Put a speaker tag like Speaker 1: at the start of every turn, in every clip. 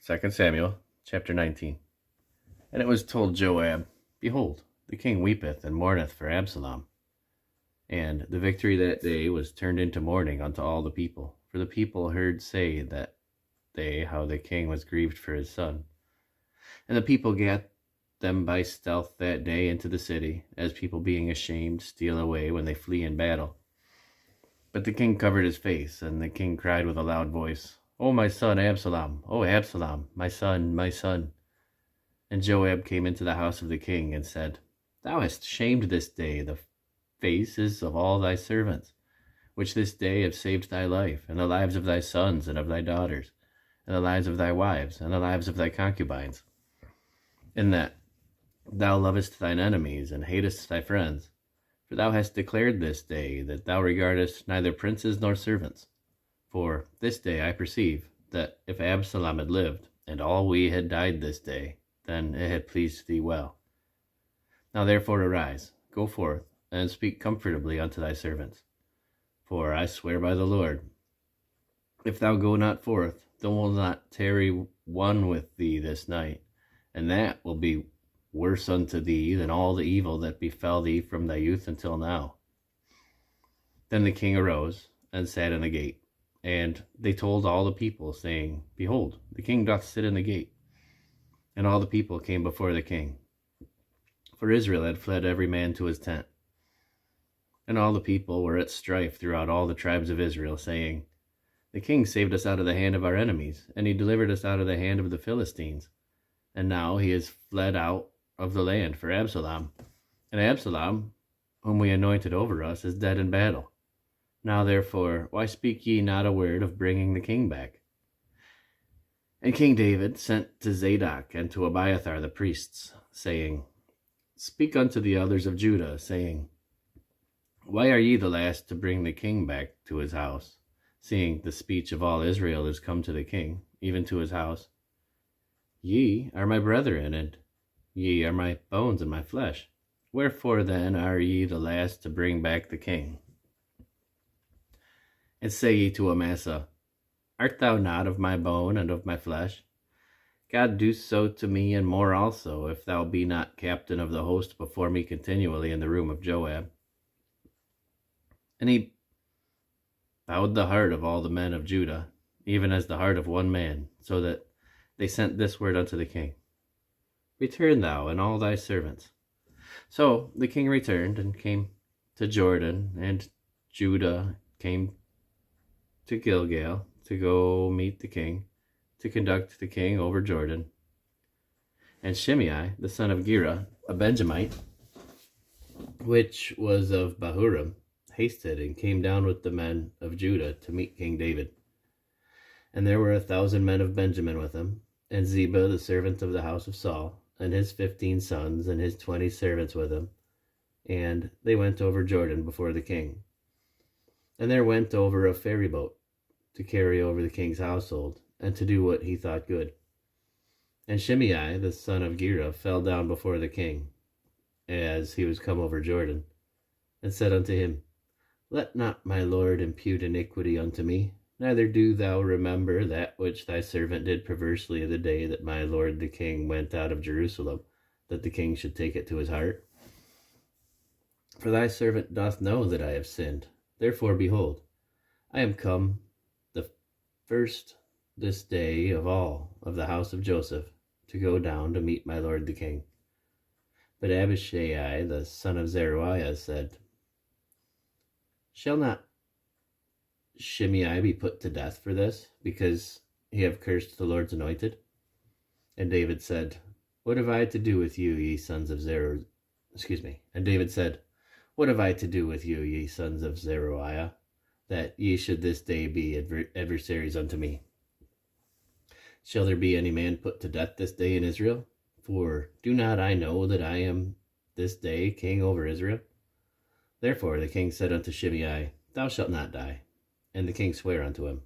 Speaker 1: 2 Samuel, chapter 19. And it was told Joab, Behold, the king weepeth and mourneth for Absalom. And the victory that day was turned into mourning unto all the people. For the people heard say that day how the king was grieved for his son. And the people gat them by stealth that day into the city, as people being ashamed steal away when they flee in battle. But the king covered his face, and the king cried with a loud voice, O my son Absalom, O Absalom, my son, my son. And Joab came into the house of the king, and said, Thou hast shamed this day the faces of all thy servants, which this day have saved thy life, and the lives of thy sons and of thy daughters, and the lives of thy wives, and the lives of thy concubines, in that thou lovest thine enemies, and hatest thy friends. For thou hast declared this day that thou regardest neither princes nor servants. For this day I perceive that if Absalom had lived, and all we had died this day, then it had pleased thee well. Now therefore arise, go forth, and speak comfortably unto thy servants. For I swear by the Lord, if thou go not forth, thou wilt not tarry one with thee this night, and that will be worse unto thee than all the evil that befell thee from thy youth until now. Then the king arose, and sat in the gate. And they told all the people, saying, Behold, the king doth sit in the gate. And all the people came before the king. For Israel had fled every man to his tent. And all the people were at strife throughout all the tribes of Israel, saying, The king saved us out of the hand of our enemies, and he delivered us out of the hand of the Philistines. And now he is fled out of the land for Absalom. And Absalom, whom we anointed over us, is dead in battle. Now therefore, why speak ye not a word of bringing the king back? And King David sent to Zadok and to Abiathar the priests, saying, Speak unto the elders of Judah, saying, Why are ye the last to bring the king back to his house, seeing the speech of all Israel is come to the king, even to his house? Ye are my brethren, and ye are my bones and my flesh. Wherefore then are ye the last to bring back the king? And say ye to Amasa, Art thou not of my bone and of my flesh? God do so to me, and more also, if thou be not captain of the host before me continually in the room of Joab. And he bowed the heart of all the men of Judah, even as the heart of one man, so that they sent this word unto the king, Return thou and all thy servants. So the king returned and came to Jordan, and Judah came to Gilgal to go meet the king, to conduct the king over Jordan. And Shimei, the son of Gera, a Benjamite, which was of Bahurim, hasted and came down with the men of Judah to meet King David. And there were 1,000 men of Benjamin with him, and Ziba, the servant of the house of Saul, and his 15 sons, and his 20 servants with him. And they went over Jordan before the king. And there went over a ferry boat to carry over the king's household, and to do what he thought good. And Shimei, the son of Gera, fell down before the king, as he was come over Jordan, and said unto him, Let not my lord impute iniquity unto me, neither do thou remember that which thy servant did perversely the day that my lord the king went out of Jerusalem, that the king should take it to his heart. For thy servant doth know that I have sinned. Therefore, behold, I am come the first this day of all of the house of Joseph, to go down to meet my lord the king. But Abishai, the son of Zeruiah, said, Shall not Shimei be put to death for this, because he have cursed the Lord's anointed? And David said, What have I to do with you, ye sons of Zeruiah? And David said, What have I to do with you, ye sons of Zeruiah, that ye should this day be adversaries unto me? Shall there be any man put to death this day in Israel? For do not I know that I am this day king over Israel? Therefore the king said unto Shimei, Thou shalt not die. And the king sware unto him.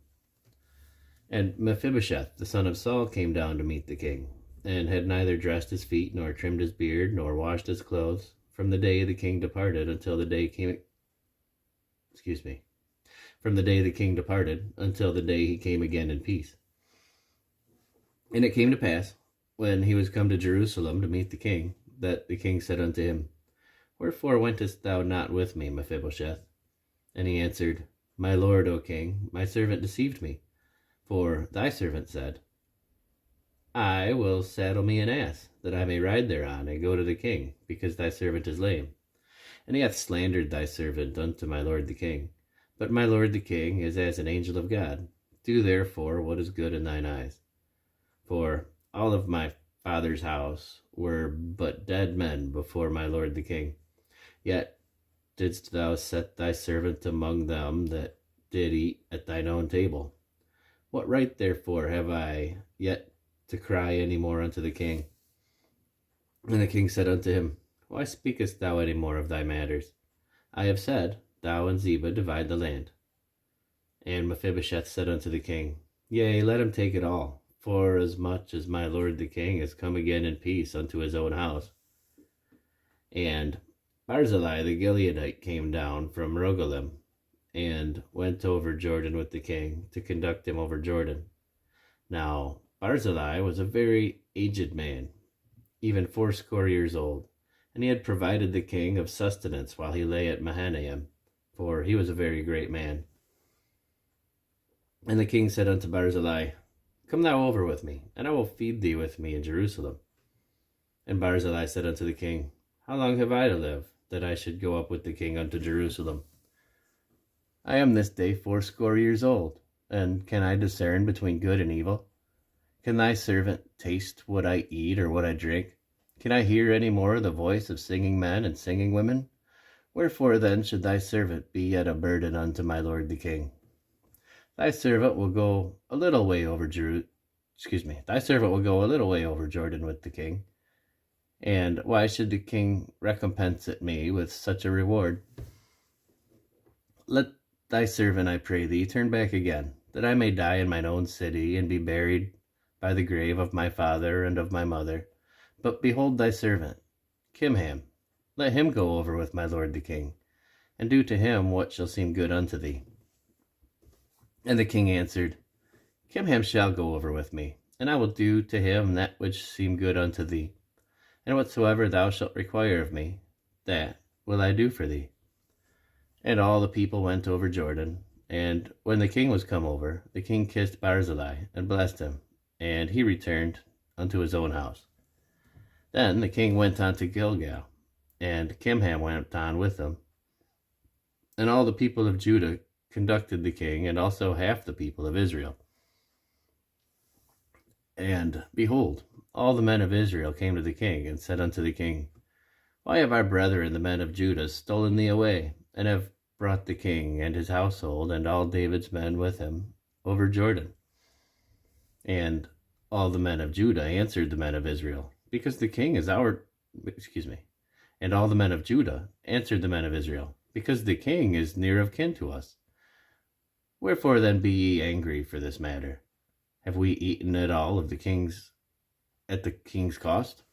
Speaker 1: And Mephibosheth, the son of Saul, came down to meet the king, and had neither dressed his feet, nor trimmed his beard, nor washed his clothes, from the day the king departed until the day from the day the king departed until the day he came again in peace. And it came to pass, when he was come to Jerusalem to meet the king, that the king said unto him, Wherefore wentest thou not with me, Mephibosheth? And he answered, My lord, O king, my servant deceived me. For thy servant said, I will saddle me an ass, that I may ride thereon, and go to the king, because thy servant is lame. And he hath slandered thy servant unto my lord the king. But my lord the king is as an angel of God. Do therefore what is good in thine eyes. For all of my father's house were but dead men before my lord the king. Yet didst thou set thy servant among them that did eat at thine own table. What right therefore have I yet to cry any more unto the king? And the king said unto him, Why speakest thou any more of thy matters? I have said, Thou and Ziba divide the land. And Mephibosheth said unto the king, Yea, let him take it all, for as much as my lord the king is come again in peace unto his own house. And Barzillai the Gileadite came down from Rogelim, and went over Jordan with the king, to conduct him over Jordan. Now Barzillai was a very aged man, even 80 years old, and he had provided the king of sustenance while he lay at Mahanaim, for he was a very great man. And the king said unto Barzillai, Come thou over with me, and I will feed thee with me in Jerusalem. And Barzillai said unto the king, How long have I to live, that I should go up with the king unto Jerusalem? I am this day 80 years old, and can I discern between good and evil? Can thy servant taste what I eat or what I drink? Can I hear any more the voice of singing men and singing women? Wherefore then should thy servant be yet a burden unto my lord the king? Thy servant will go a little way over Thy servant will go a little way over Jordan with the king. And why should the king recompense it me with such a reward? Let thy servant, I pray thee, turn back again, that I may die in mine own city, and be buried by the grave of my father and of my mother. But behold thy servant, Kimham, let him go over with my lord the king, and do to him what shall seem good unto thee. And the king answered, Kimham shall go over with me, and I will do to him that which seem good unto thee. And whatsoever thou shalt require of me, that will I do for thee. And all the people went over Jordan. And when the king was come over, the king kissed Barzillai, and blessed him, and he returned unto his own house. Then the king went on to Gilgal, and Kimham went on with him. And all the people of Judah conducted the king, and also half the people of Israel. And behold, all the men of Israel came to the king, and said unto the king, Why have our brethren the men of Judah stolen thee away, and have brought the king and his household, and all David's men with him, over Jordan? And all the men of Judah answered the men of Israel, Because the king is And all the men of Judah answered the men of Israel, Because the king is near of kin to us. Wherefore then be ye angry for this matter? Have we eaten at all of the king's at the king's cost?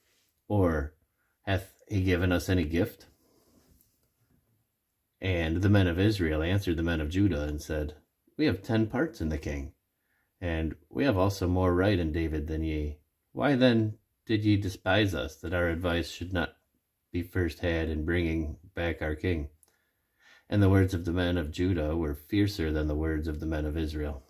Speaker 1: Or hath he given us any gift? And the men of Israel answered the men of Judah, and said, We have 10 parts in the king, and we have also more right in David than ye. Why then did ye despise us, that our advice should not be first had in bringing back our king? And the words of the men of Judah were fiercer than the words of the men of Israel.